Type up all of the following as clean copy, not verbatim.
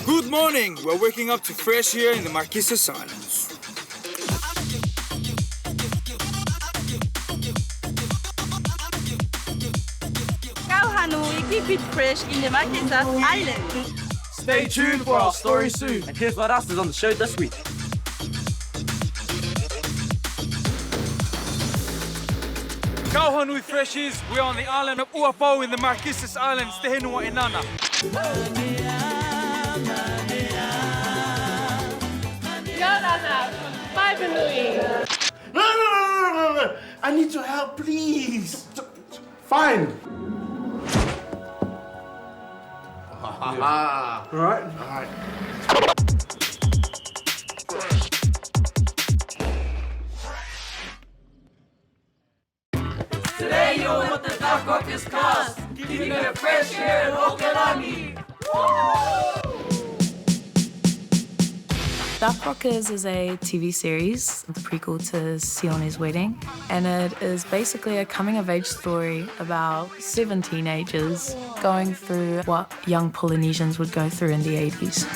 Good morning! We're waking up to fresh air in the Marquesas Islands. We keep it fresh in the Marquesas Islands. Stay tuned for our story soon. And here's what else is on the show this week. Kauhanui Freshies, we're on the island of Uapau in the Marquesas Islands, Te Henua Inana. Yonana from Maiva. No. I need your help, please. Fine. All right. Today you're with the Duckrockers cast, giving it a fresh air in Hokalani. Duckrockers is a TV series, the prequel to Sione's Wedding, and it is basically a coming-of-age story about 7 teenagers going through what young Polynesians would go through in the 80s.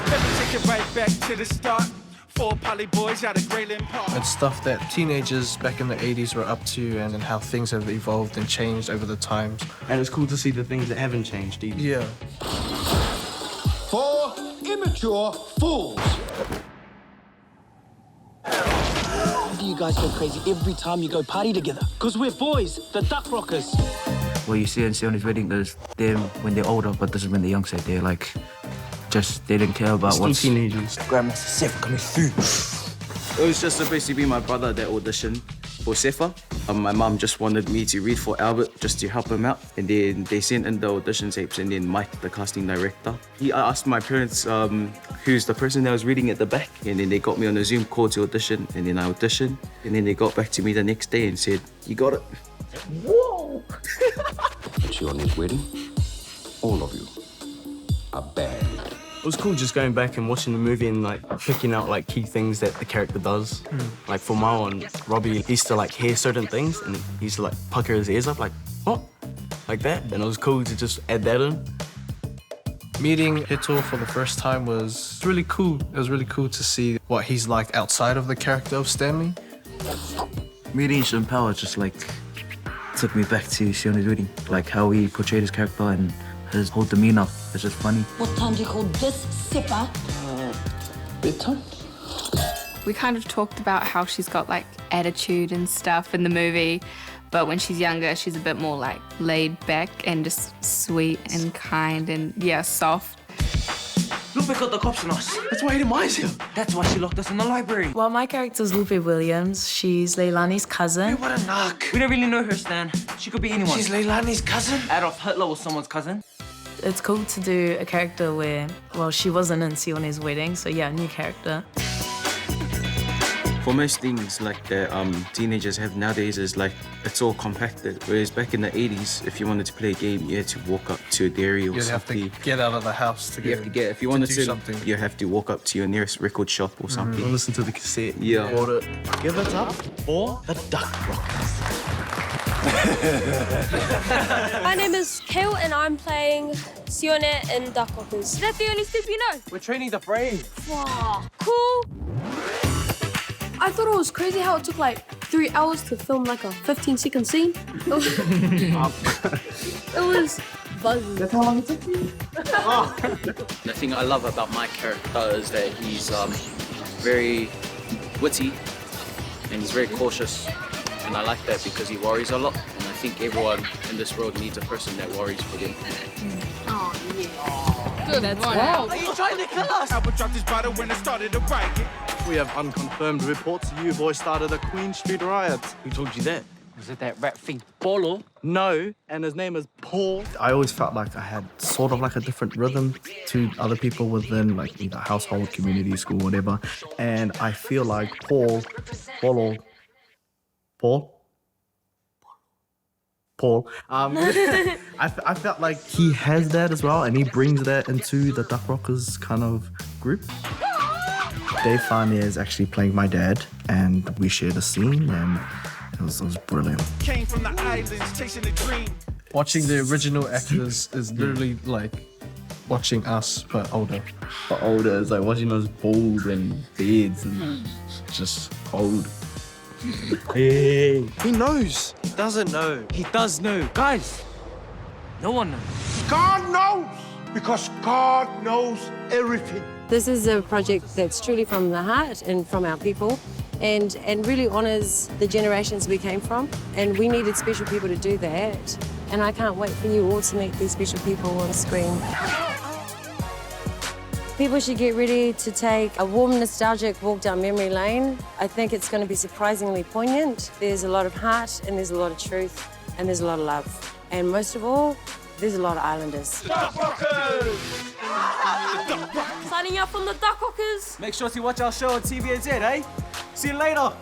Let me take it right back to the start. 4 poly boys out of Greyland Park. It's stuff that teenagers back in the 80s were up to and how things have evolved and changed over the times. And it's cool to see the things that haven't changed either. Yeah. 4 immature fools. Why do you guys go crazy every time you go party together? Because we're boys, the Duckrockers. What you see in Sione's Wedding is them when they're older, but this is when they're young, so they're like, they didn't care about Still what's... teenagers. Grandmaster Sefa coming through. It was just supposed to be my brother that auditioned for Sefa. My mum just wanted me to read for Albert just to help him out. And then they sent in the audition tapes, and then Mike, the casting director, he asked my parents who's the person that was reading at the back. And then they got me on a Zoom call to audition, and then I auditioned. And then they got back to me the next day and said, "You got it." Whoa! Sione's Wedding, all of you are bad. It was cool just going back and watching the movie and like picking out like key things that the character does. Like for my one, Robbie, he used to like hear certain things and he used to like pucker his ears up like, what? Like that. And it was cool to just add that in. Meeting Hito for the first time was really cool. It was really cool to see what he's like outside of the character of Stanley. Meeting Champao just like took me back to Sione's Wedding, like how he portrayed his character and his whole demeanor. It's just funny. What time do you call this sipper? Bedtime? We kind of talked about how she's got like attitude and stuff in the movie, but when she's younger, she's a bit more like laid back and just sweet and kind and soft. Look, we got the cops on us. That's why Edemi's here. That's why she locked us in the library. Well, my character's Lupe Williams. She's Leilani's cousin. What a narc. We don't really know her, Stan. She could be anyone. She's Leilani's cousin? Adolf Hitler was someone's cousin. It's cool to do a character where, well, she wasn't in Sione's Wedding, so yeah, new character. For most things like the teenagers have nowadays is like, it's all compacted. Whereas back in the 80s, if you wanted to play a game, you had to walk up to a dairy or something. You have to get out of the house to if you wanted to do something. You have to walk up to your nearest record shop or something. Listen to the cassette. Yeah. Order. Give it up for the Duckrockers. My name is Kale and I'm playing Sione in Duckrockers. Is that the only step you know? We're training the brave. Wow, cool. I thought it was crazy how it took like 3 hours to film like a 15-second scene. It was buzzing. That's how long it took you? The thing I love about my character is that he's very witty and he's very cautious. And I like that because he worries a lot. And I think everyone in this world needs a person that worries for them. Oh, yeah. Good, that's wow. Are you trying to kill us? Albert dropped his bottle when it started to riot. We have unconfirmed reports you boys started a Queen Street riot. Who told you that? Is it that rap thing, Polo? No, and his name is Paul. I always felt like I had sort of like a different rhythm to other people within like either household, community, school, whatever. And I feel like Paul, I felt like he has that as well, and he brings that into the Duckrockers kind of group. Dave Farnier is actually playing my dad, and we shared a scene, and it was brilliant. Came from the islands, chasing a dream. Watching the original actors is literally like watching us, but older. But older, it's like watching us bald and beards and just old. Hey. He knows. He doesn't know. He does know. Guys, no one knows. God knows, because God knows everything. This is a project that's truly from the heart and from our people and really honours the generations we came from. And we needed special people to do that. And I can't wait for you all to meet these special people on screen. People should get ready to take a warm, nostalgic walk down memory lane. I think it's going to be surprisingly poignant. There's a lot of heart and there's a lot of truth and there's a lot of love. And most of all, there's a lot of Islanders. Duckrockers! Signing up from the Duckrockers. Make sure to watch our show on TVNZ, eh? See you later.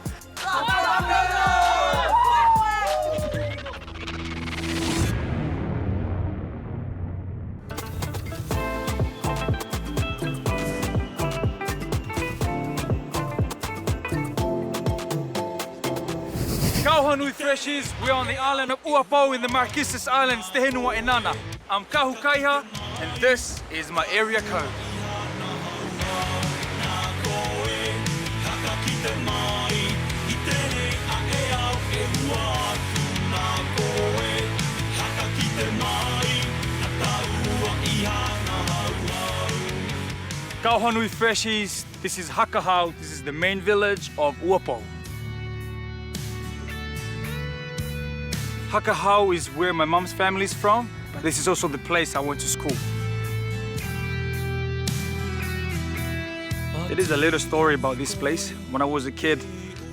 Kauhanui Freshies, we're on the island of Uapau in the Marquesas Islands, Te Henua Inana. I'm Kahu Kaiha, and this is my area code. Kauhanui Freshies, this is Hakahau, this is the main village of Uapau. Hakahau is where my mom's family is from, but this is also the place I went to school. It is a little story about this place. When I was a kid,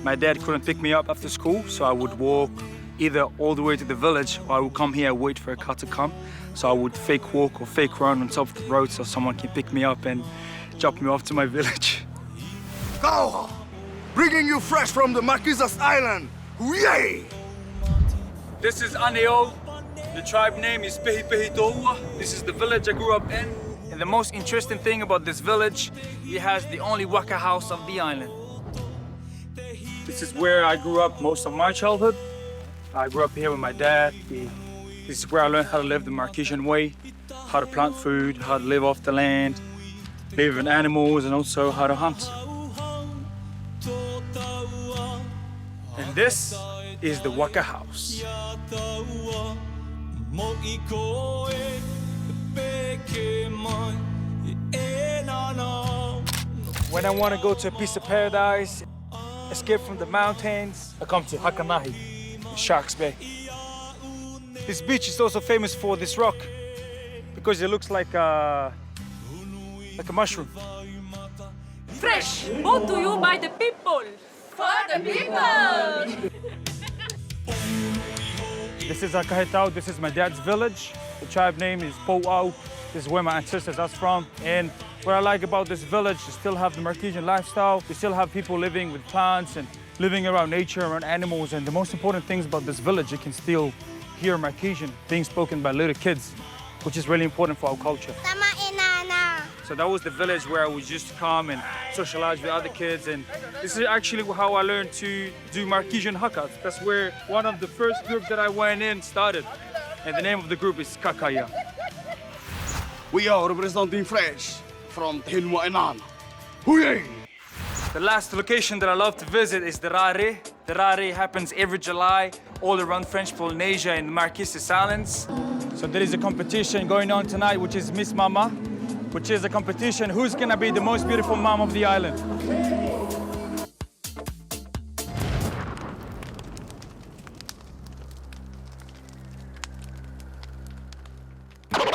my dad couldn't pick me up after school, so I would walk either all the way to the village or I would come here and wait for a car to come. So I would fake walk or fake run on top of the road so someone can pick me up and drop me off to my village. Kauha, bringing you fresh from the Marquesas Island. Yay! This is Aneo. The tribe name is Pehipehitoua. This is the village I grew up in. And the most interesting thing about this village, it has the only waka house of the island. This is where I grew up most of my childhood. I grew up here with my dad. This is where I learned how to live the Marquesian way, how to plant food, how to live off the land, live with animals, and also how to hunt. And this is the waka house. When I want to go to a piece of paradise, escape from the mountains, I come to Hakanahi, Sharks Bay. This beach is also famous for this rock because it looks like a mushroom. Fresh, brought to you by the people. For the people. This is Akahetau. This is my dad's village. The tribe name is Pouau. This is where my ancestors are from. And what I like about this village, you still have the Marquesian lifestyle. You still have people living with plants and living around nature, around animals. And the most important things about this village, you can still hear Marquesian being spoken by little kids, which is really important for our culture. So that was the village where I would just come and socialize with other kids. And this is actually how I learned to do Marquesian haka. That's where one of the first groups that I went in started. And the name of the group is Kakaya. We are representing Fresh from Te Henua Inana. The last location that I love to visit is the Rare. The Rare happens every July all around French Polynesia in the Marquesas Islands. So there is a competition going on tonight, which is Miss Mama, which is a competition who's gonna be the most beautiful mom of the island.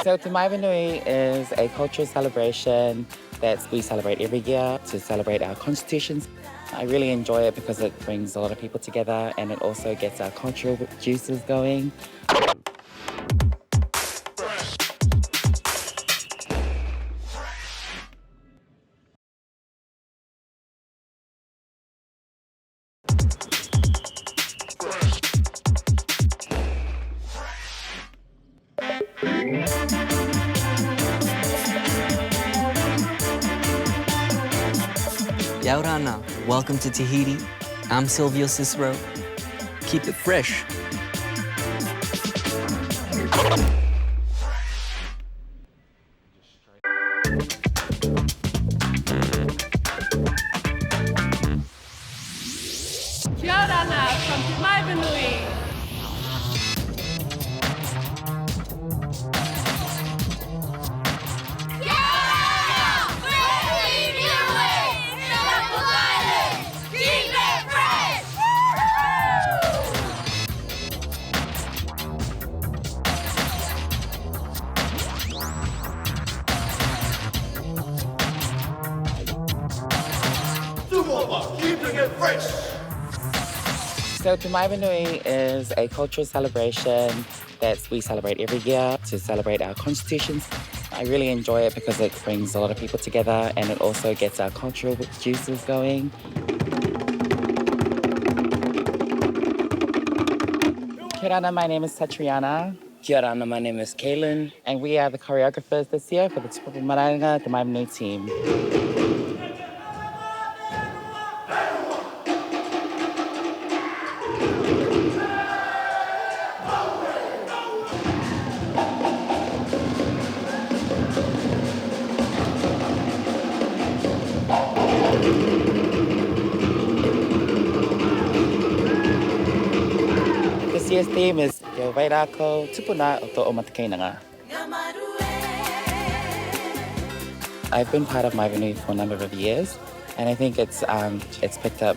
So Te Maiva is a cultural celebration that we celebrate every year to celebrate our constitution. I really enjoy it because it brings a lot of people together and it also gets our cultural juices going. Yaurana, welcome to Tahiti. I'm Silvio Cicero. Keep it fresh. Yaurana from Te Maiva. Keeping it fresh. So Te Maiva is a cultural celebration that we celebrate every year to celebrate our constitutions. I really enjoy it because it brings a lot of people together and it also gets our cultural juices going. Kia ora, my name is Satriana. Kia ora, my name is Kaylin. And we are the choreographers this year for the Te Maranga Te Maiva team. This year's theme is Yo Vairako Tupuna o To'o Matakainanga. I've been part of Maiva for a number of years, and I think it's picked up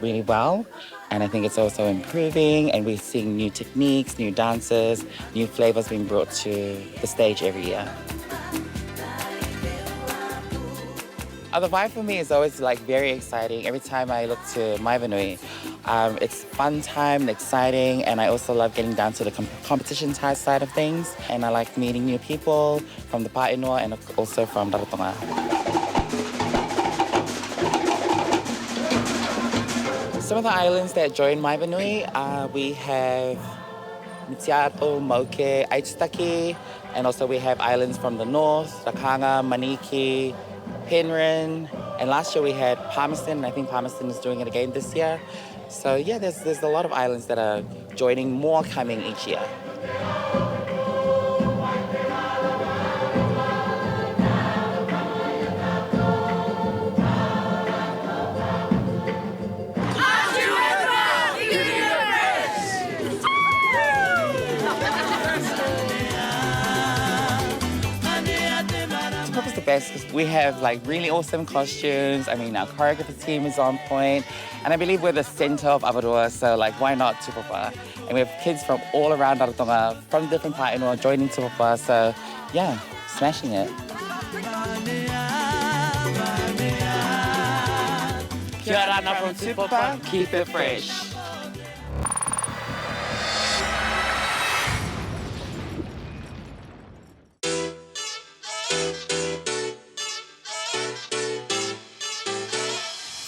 really well, and I think it's also improving, and we're seeing new techniques, new dances, new flavors being brought to the stage every year. The vibe for me is always like very exciting. Every time I look to Maiva Nui, it's fun time and exciting, and I also love getting down to the competition side of things, and I like meeting new people from the Pāinua and also from Rarotonga. Some of the islands that join Maiva Nui, we have Mitiato, Mauke, Aitutaki, and also we have islands from the north, Rakanga, Maniki, Penryn, and last year we had Palmerston, and I think Palmerston is doing it again this year. So yeah, there's a lot of islands that are joining, more coming each year. The best because we have like really awesome costumes. I mean, our choreography team is on point, and I believe we're the center of Avarua, so like why not Tupapa? And we have kids from all around Rarotonga, from different Pāinua joining Tupapa, so yeah, smashing it. Kia ora from Tupapa, keep it fresh.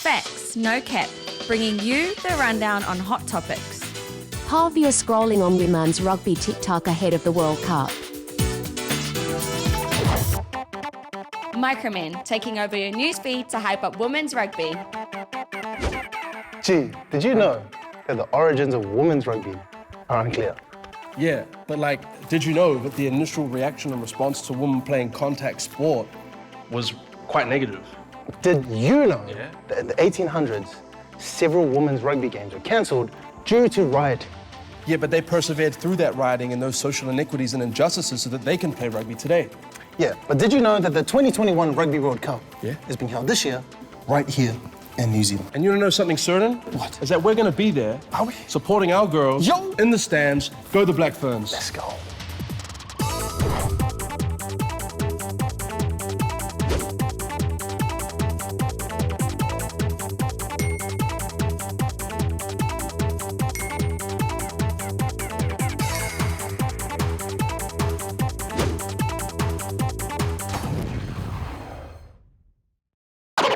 Facts, no cap, bringing you the rundown on hot topics. Halve your scrolling on women's rugby TikTok ahead of the World Cup. Micromen taking over your newsfeed to hype up women's rugby. Gee, did you know that the origins of women's rugby are unclear? Yeah, but like, did you know that the initial reaction and response to women playing contact sport was quite negative? Did you know that in the 1800s, several women's rugby games were cancelled due to rioting? Yeah, but they persevered through that rioting and those social inequities and injustices so that they can play rugby today. Yeah, but did you know that the 2021 Rugby World Cup is being held this year, right here in New Zealand? And you want to know something certain? What? Is that we're going to be there, supporting our girls, in the stands. Go the Black Ferns. Let's go.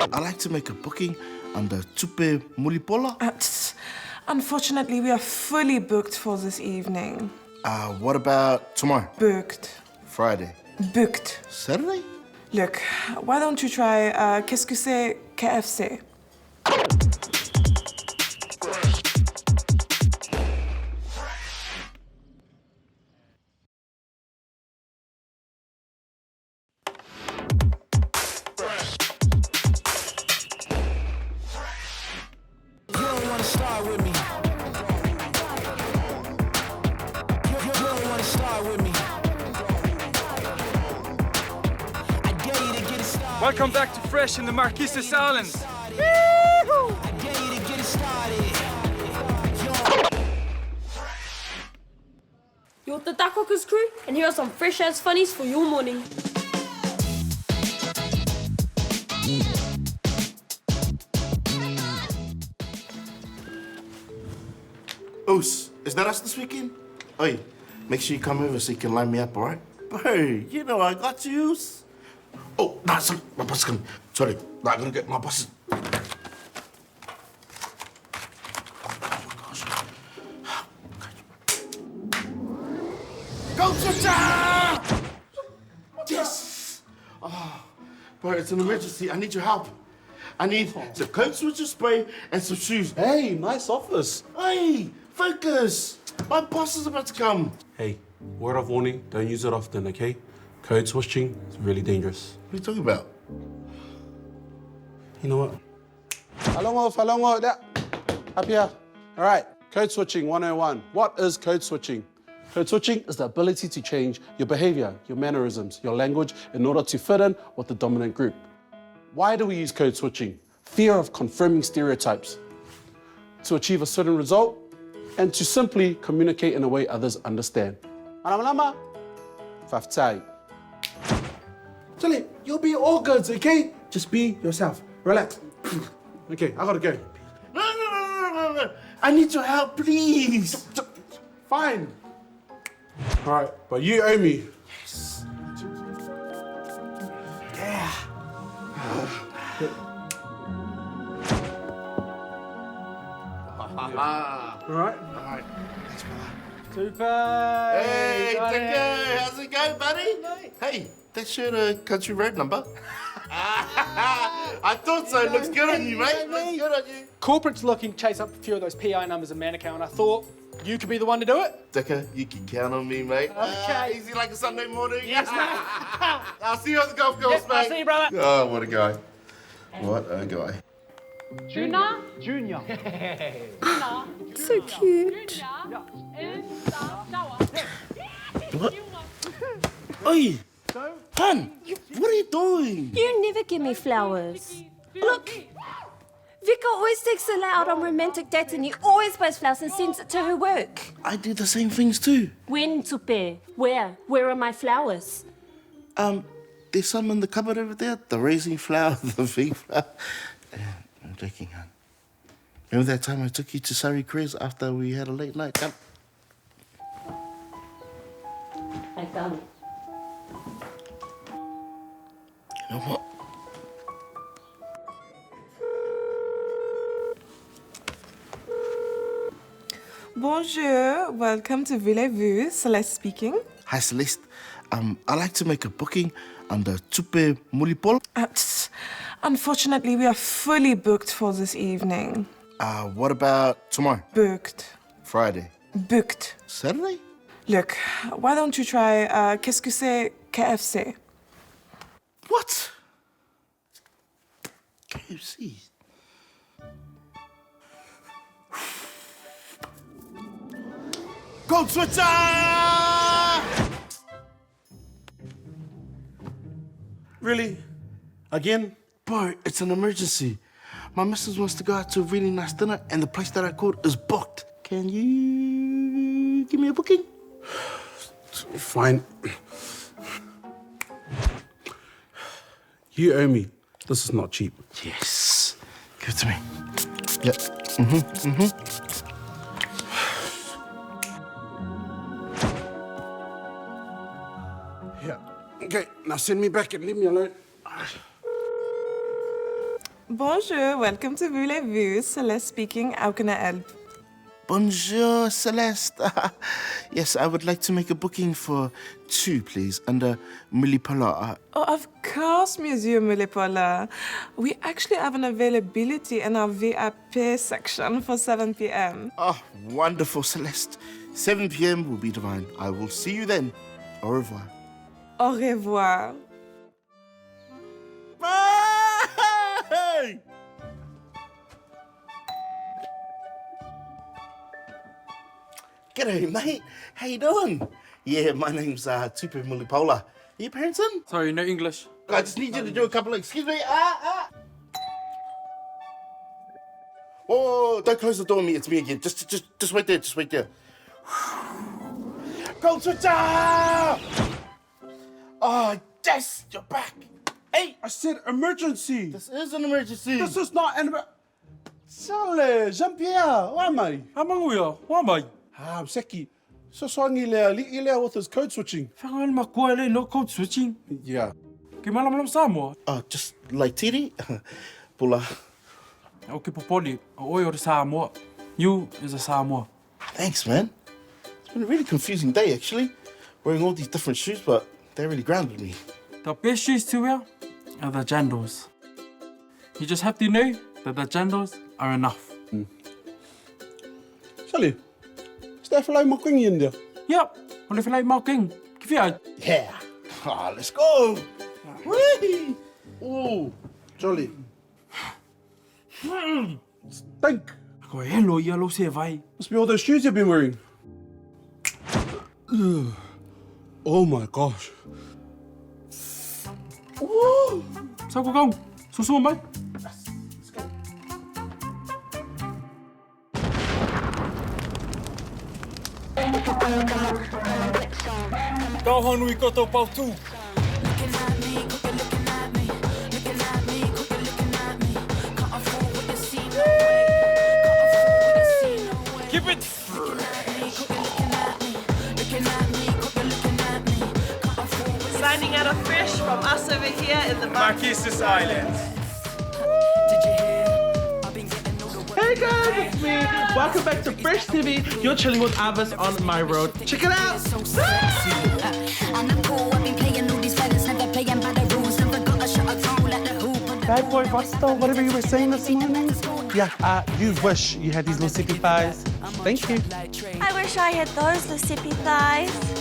I'd like to make a booking under Tupe Mulipola. Unfortunately, we are fully booked for this evening. What about tomorrow? Booked. Friday? Booked. Saturday? Look, why don't you try Qu'est-ce que c'est KFC? Welcome back to Fresh in the Marquesas Islands. You're with the Duckrockers crew, and here are some fresh-ass funnies for your morning. Oos, is that us this weekend? Oi, make sure you come over so you can line me up, alright? Bro, you know I got you. Oh, no, sorry, my boss is coming. Sorry, no, I'm gonna get my boss. Oh my gosh. Go, Switcher! Yes! Oh, bro, it's an emergency. I need your help. I need some coat switcher spray and some shoes. Hey, nice office. Hey, focus. My boss is about to come. Hey, word of warning, don't use it often, okay? Code switching is really dangerous. What are you talking about? You know what? Falongo, that. Up here. All right, code switching 101. What is code switching? Code switching is the ability to change your behavior, your mannerisms, your language in order to fit in with the dominant group. Why do we use code switching? Fear of confirming stereotypes, to achieve a certain result, and to simply communicate in a way others understand. Malama, Faftai. Charlie, you'll be all good, okay? Just be yourself. Relax. Okay, I gotta go. No. I need your help, please. Fine. All right, but you owe me. Yes. Yeah. All right. Thanks, brother. Super. Hey, Dicker, how's it going, buddy? Hey, that's your country road number. I thought so. Looks good on you, mate. Looks good on you. Corporate's looking to chase up a few of those PI numbers in Manukau, and I thought you could be the one to do it. Dicker, you can count on me, mate. Okay. Easy like a Sunday morning. Yes, mate. I'll see you on the golf course, Yep, mate. I'll see you, brother. Oh, what a guy. What a guy. Junior. So cute. What? Oi! Hun, what are you doing? You never give me flowers. Look, Vika always takes Silla out on romantic dates and he always buys flowers and sends it to her work. I do the same things too. When, Tupe? Where? Where are my flowers? There's some in the cupboard over there. The raisin flower, the fig flower. I'm joking, hun. Remember that time I took you to Surrey Cruise after we had a late night? Come. I found it. You know what? Bonjour, welcome to Voulez-vous, Celeste speaking. Hi, Celeste. I'd like to make a booking under Tupe Mulipol. Unfortunately, we are fully booked for this evening. What about tomorrow? Booked. Friday? Booked. Saturday? Look, why don't you try Qu'est-ce que c'est KFC? What? KFC? Code switcher! Really? Again? Bro, it's an emergency. My missus wants to go out to a really nice dinner and the place that I called is booked. Can you give me a booking? Fine. You owe me. This is not cheap. Yes. Give it to me. Yep. Yeah. Okay, now send me back and leave me alone. Bonjour, welcome to Voulez-vous. Celeste speaking. How can I help? Bonjour, Celeste. Yes, I would like to make a booking for 2, please, under Mulipola. Oh, of course, Monsieur Mulipola. We actually have an availability in our VIP section for 7 p.m. Oh, wonderful, Celeste. 7 p.m. will be divine. I will see you then. Au revoir. Au revoir. Hey! G'day, mate. How you doing? Yeah, my name's Tupe Mulipola. Are your parents in? Sorry, no English. I just need you to do a couple of... Excuse me. Whoa, don't close the door on me. It's me again. Just wait there. Just wait there. Go Twitter! Oh, yes, you're back. Hey, I said emergency. This is an emergency. This is not an emergency. Sale, Jean-Pierre, why am I? Amanguia, why am I? Ah, Seki. So swangi lea with his code switching. Whangal makua le no code switching. Yeah. Ke malam Samoa. Oh, just like Tiri. Pula. Okay, Popoli. Oi or Samoa. You is a Samoa. Thanks, man. It's been a really confusing day, actually. Wearing all these different shoes, but they really grounded me. The best shoes to wear are the jandals. You just have to know that the jandals are enough. Sally, is there a mocking in there? Yep, well, if you like mocking, give you a... Yeah. Ah, let's go. Whee! Oh, jolly. Stink. Go hello, yellow vai. Must be all those shoes you've been wearing. Ugh. Oh my gosh. Woo! So go. So, mate. Let's go. Go hon, we got about 2. Keep it. Signing out of Fresh from us over here in the Marquesas Islands. Hey guys, it's me. Welcome back to Fresh TV. You're chilling with Avis on my road. Check it out. Bad boy Buster, whatever you were saying this morning. Yeah, you wish you had these little sippy thighs. Thank you. I wish I had those Lucippy thighs.